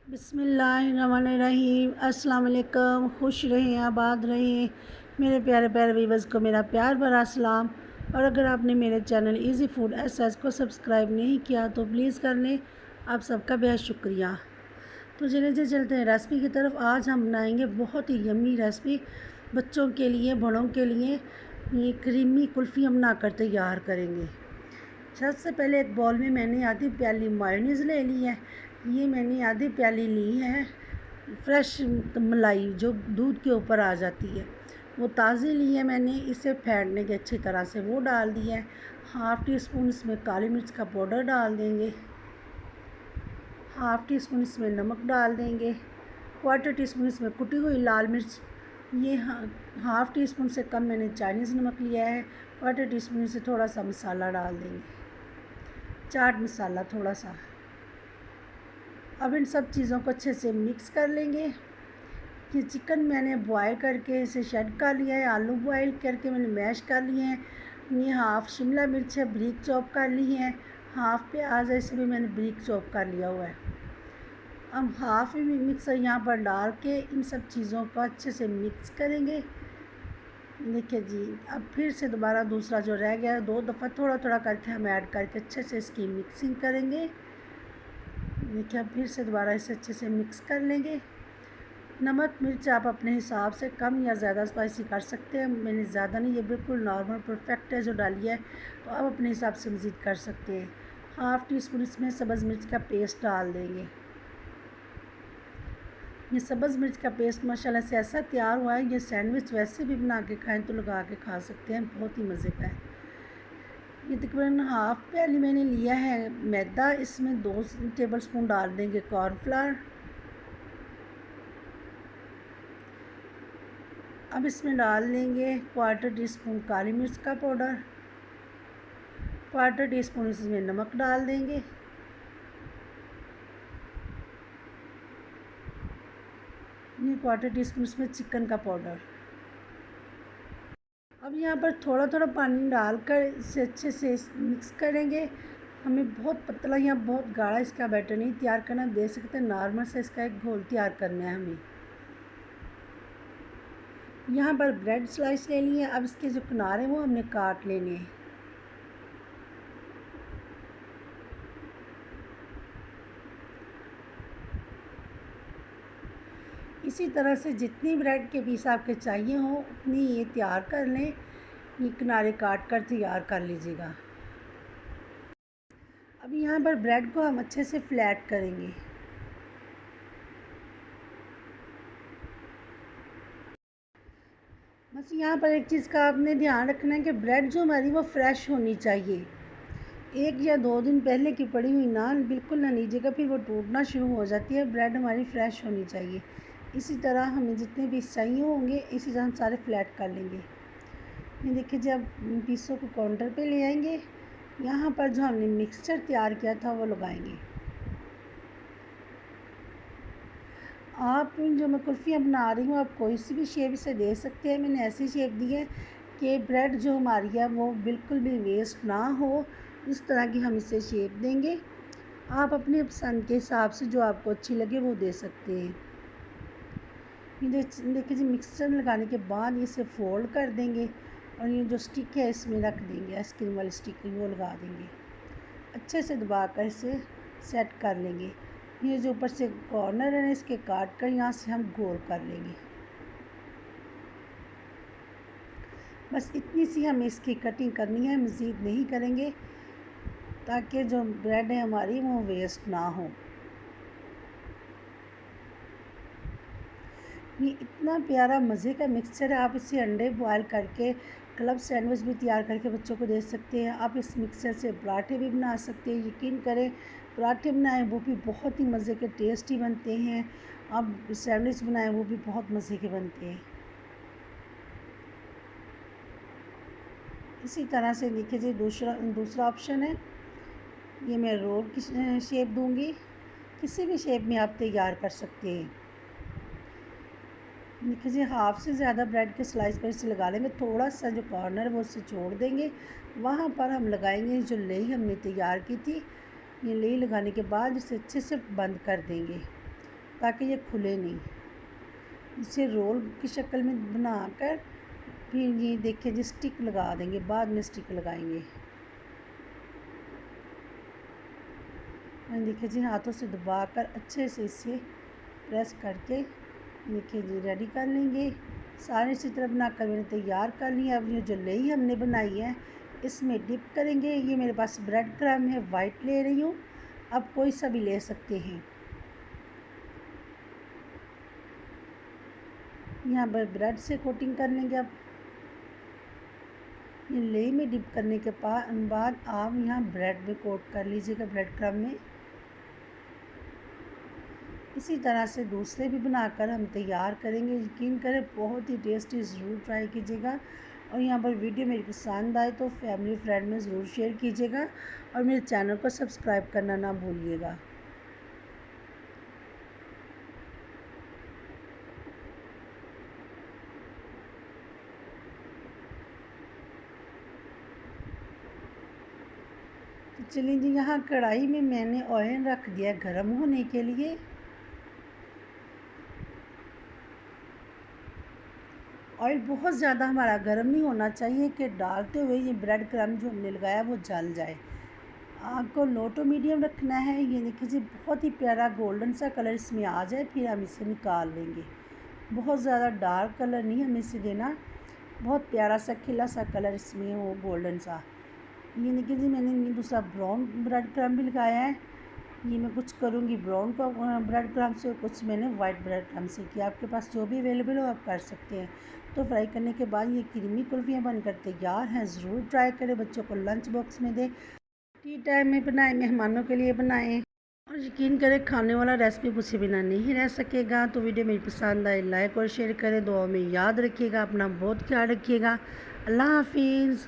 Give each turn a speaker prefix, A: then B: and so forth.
A: बिस्मिल्लाहिर्रहमानिर्रहीम। अस्सलाम वालेकुम। खुश रहें, आबाद रहें। मेरे प्यारे प्यारे व्यूअर्स को मेरा प्यार भरा सलाम। और अगर आपने मेरे चैनल इजी फूड एस को सब्सक्राइब नहीं किया तो प्लीज़ कर लें। आप सबका बेहद शुक्रिया। तो चलिए चलते हैं रेसिपी की तरफ। आज हम बनाएंगे बहुत ही यम्मी रेसिपी बच्चों के लिए, बड़ों के लिए। ये क्रीमी कुल्फ़ी हम बनाकर तैयार करेंगे। सबसे पहले एक बॉल में मैंने आधी प्याली मायोनीज़ ले ली है। ये मैंने आधी प्याली ली है फ्रेश मलाई, जो दूध के ऊपर आ जाती है, वो ताज़ी ली है मैंने। इसे फेंटने के अच्छी तरह से वो डाल दिया है। हाफ़ टी स्पून इसमें काली मिर्च का पाउडर डाल देंगे। हाफ़ टी स्पून इसमें नमक डाल देंगे। क्वार्टर टी स्पून इसमें कुटी हुई लाल मिर्च। ये हाफ़ टी स्पून से कम मैंने चाइनीज़ नमक लिया है। क्वार्टर टी स्पून से थोड़ा सा मसाला डाल देंगे, चाट मसाला थोड़ा सा। अब इन सब चीज़ों को अच्छे से मिक्स कर लेंगे। ये चिकन मैंने बॉयल करके इसे शेड कर लिया है। आलू बॉयल करके मैंने मैश कर लिए हैं। ये हाफ़ शिमला मिर्च है, ब्रीक चॉप कर ली है। हाफ़ प्याज है, इसे भी मैंने ब्रीक चॉप कर लिया हुआ है। अब हाफ़ मिक्सर यहाँ पर डाल के इन सब चीज़ों को अच्छे से मिक्स करेंगे। देखिए जी, अब फिर से दोबारा दूसरा जो रह गया है, 2 दफ़ा थोड़ा थोड़ा करके हम ऐड करके अच्छे से इसकी मिक्सिंग करेंगे। देखिए, अब फिर से दोबारा इसे अच्छे से मिक्स कर लेंगे। नमक मिर्च आप अपने हिसाब से कम या ज़्यादा स्पाइसी कर सकते हैं। मैंने ज़्यादा नहीं, ये बिल्कुल नॉर्मल परफेक्ट है जो डाली है, तो आप अपने हिसाब से मज़ीद कर सकते हैं। हाफ़ टी स्पून इसमें सब्ज़ मिर्च का पेस्ट डाल देंगे। ये सब्ज़ मिर्च का पेस्ट माशाल्लाह से ऐसा तैयार हुआ है, ये सैंडविच वैसे भी बना के खाएँ तो लगा के खा सकते हैं, बहुत ही मज़े का है। ये तकरीबन हाफ़ प्याली मैंने लिया है मैदा। इसमें 2 टेबल स्पून डाल देंगे कॉर्नफ्लावर। अब इसमें डाल देंगे क्वार्टर टी स्पून काली मिर्च का पाउडर। क्वार्टर टी स्पून इसमें नमक डाल देंगे। ये क्वार्टर टी स्पून इसमें चिकन का पाउडर। अब यहाँ पर थोड़ा थोड़ा पानी डालकर इसे अच्छे से मिक्स करेंगे। हमें बहुत पतला या बहुत गाढ़ा इसका बैटर नहीं तैयार करना, दे सकते हैं नॉर्मल से इसका एक घोल तैयार करना है हमें। यहाँ पर ब्रेड स्लाइस ले लिए। अब इसके जो किनारे वो हमने काट लेने हैं। इसी तरह से जितनी ब्रेड के पीस आपके चाहिए हो उतनी ये तैयार कर लें। ये किनारे काट कर तैयार कर लीजिएगा। अब यहाँ पर ब्रेड को हम अच्छे से फ्लैट करेंगे। बस यहाँ पर एक चीज़ का आपने ध्यान रखना है कि ब्रेड जो हमारी वो फ्रेश होनी चाहिए। 1 या 2 दिन पहले की पड़ी हुई नान बिल्कुल ना लीजिएगा, फिर वो टूटना शुरू हो जाती है। ब्रेड हमारी फ्रेश होनी चाहिए। इसी तरह हमें जितने पीस चाहिए होंगे इसी तरह हम सारे फ्लैट कर लेंगे। ये देखिए, जब पीसों को काउंटर पे ले आएंगे, यहाँ पर जो हमने मिक्सचर तैयार किया था वो लगाएंगे। आप जो मैं कुल्फ़ियाँ बना रही हूँ, आप कोई सी भी शेप से दे सकते हैं। मैंने ऐसी शेप दी है कि ब्रेड जो हमारी है वो बिल्कुल भी वेस्ट ना हो। इस तरह की हम इसे शेप देंगे। आप अपनी पसंद के हिसाब से जो आपको अच्छी लगे वो दे सकते हैं। ये देखिए जी, मिक्सचर लगाने के बाद इसे फोल्ड कर देंगे और ये जो स्टिक है इसमें रख देंगे। आइसक्रीम वाली स्टिक वो लगा देंगे। अच्छे से दबा कर इसे सेट कर लेंगे। ये जो ऊपर से कॉर्नर है इसके काट कर यहाँ से हम गोल कर लेंगे। बस इतनी सी हमें इसकी कटिंग करनी है, मज़ीद नहीं करेंगे, ताकि जो ब्रेड है हमारी वो वेस्ट ना हो। ये इतना प्यारा मज़े का मिक्सचर है। आप इसे अंडे बॉयल करके क्लब सैंडविच भी तैयार करके बच्चों को दे सकते हैं। आप इस मिक्सचर से पराठे भी बना सकते हैं। यकीन करें, पराठे बनाएं वो भी बहुत ही मज़े के टेस्टी बनते हैं। आप सैंडविच बनाएं वो भी बहुत मज़े के बनते हैं। इसी तरह से देखिए जी, दूसरा ऑप्शन है, ये मैं रोल की शेप दूंगी। किसी भी शेप में आप तैयार कर सकते हैं। देखिए जी, हाफ़ से ज़्यादा ब्रेड के स्लाइस पर इसे लगा लेंगे। थोड़ा सा जो कॉर्नर है वो उससे छोड़ देंगे, वहाँ पर हम लगाएंगे जो लेई हमने तैयार की थी। ये लेई लगाने के बाद इसे अच्छे से बंद कर देंगे। ताकि ये खुले नहीं। इसे रोल की शक्ल में बनाकर फिर ये देखिए जी स्टिक लगा देंगे, बाद में स्टिक लगाएंगे। देखिए जी हाथों से दबाकर अच्छे से इसे प्रेस करके देखिए जी रेडी कर लेंगे। सारे इसी तरह बनाकर मैंने तैयार कर लिया। अब ये जो लेई हमने बनाई है इसमें डिप करेंगे। ये मेरे पास ब्रेड क्रम है, वाइट ले रही हूँ, आप कोई सा भी ले सकते हैं। यहाँ पर ब्रेड से कोटिंग कर लेंगे। अब ये लेई में डिप करने के बाद आप यहाँ ब्रेड में कोट कर लीजिएगा, ब्रेड क्रम में। इसी तरह से दूसरे भी बनाकर हम तैयार करेंगे। यकीन करें बहुत ही टेस्टी, ज़रूर ट्राई कीजिएगा। और यहाँ पर वीडियो मेरी पसंद आए तो फैमिली फ्रेंड में ज़रूर शेयर कीजिएगा और मेरे चैनल को सब्सक्राइब करना ना भूलिएगा। तो चलिए जी, यहाँ कढ़ाई में मैंने ऑयल रख दिया गर्म होने के लिए। ऑयल बहुत ज़्यादा हमारा गर्म नहीं होना चाहिए कि डालते हुए ये ब्रेड क्रम्ब जो हमने लगाया वो जल जाए। आग को लो टू मीडियम रखना है। ये देखिए जी बहुत ही प्यारा गोल्डन सा कलर इसमें आ जाए फिर हम इसे निकाल लेंगे। बहुत ज़्यादा डार्क कलर नहीं हमें इसे देना, बहुत प्यारा सा खिला सा कलर इसमें हो, गोल्डन सा। ये देखिए जी मैंने ये दूसरा ब्राउन ब्रेड क्रम्ब भी लगाया है। ये मैं कुछ करूँगी ब्राउन का ब्रेड क्रम्ब से, कुछ मैंने वाइट ब्रेड क्रम्ब से किया। आपके पास जो भी अवेलेबल हो आप कर सकते हैं। तो फ्राई करने के बाद ये क्रीमी कुल्फ़ियाँ बनकर तैयार हैं। ज़रूर ट्राई करें, बच्चों को लंच बॉक्स में दें, टी टाइम में बनाएं, मेहमानों के लिए बनाएं। और यकीन करें खाने वाला रेसिपी पूछे बिना नहीं रह सकेगा। तो वीडियो मेरी पसंद आए लाइक और शेयर करें, दुआ में याद रखिएगा, अपना बहुत ख्याल रखिएगा। अल्लाह हाफिज़।